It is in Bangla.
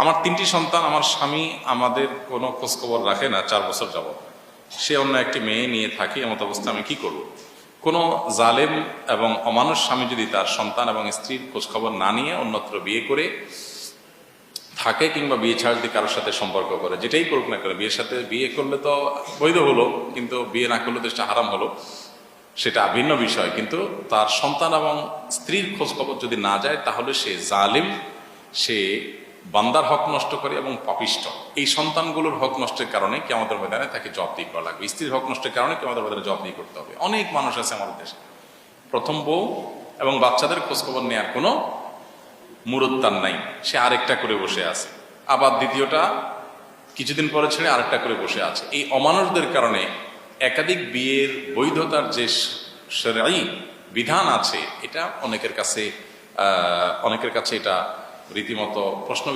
আমার 3টি সন্তান, আমার স্বামী আমাদের কোনো খোঁজখবর রাখে না 4 বছর যাবৎ। সে অন্য একটি মেয়ে নিয়ে থাকে, এমত অবস্থা আমি কি করব? কোনো জালেম এবং অমানুষ স্বামী যদি তার সন্তান এবং স্ত্রীর খোঁজখবর না নিয়ে অন্যত্র বিয়ে করে থাকে, কিংবা বিয়ে ছাড়া যদি কারোর সাথে সম্পর্ক করে, যেটাই করুক না করে, বিয়ে করলে তো বৈধ হলো, কিন্তু বিয়ে না করলে তো সেটা হারাম হলো, সেটা ভিন্ন বিষয়। কিন্তু তার সন্তান এবং স্ত্রীর খোঁজখবর যদি না যায়, তাহলে সে জালিম, সে বান্দার হক নষ্ট করে এবং পাপিষ্ঠ। এই সন্তানগুলোর হক নষ্টের কারণে কিয়ামতের ময়দানে তাকে জবাবদিহি করা লাগবে। স্ত্রীর হক নষ্টের কারণে কিয়ামতের ময়দানে জবাবদিহি করতে হবে। অনেক মানুষ আছে আমাদের দেশে, প্রথম বউ এবং বাচ্চাদের খোঁজখবর নেওয়ার কোনো মুরুত্তার নাই, সে আরেকটা করে বসে আছে, আবার দ্বিতীয়টা কিছুদিন পরে ছেড়ে আরেকটা করে বসে আছে। এই অমানুষদের কারণে একাধিক বিয়ের বৈধতার যে শরঈ বিধান আছে, এটা অনেকের কাছে এটা রীতিমতো প্রশ্ন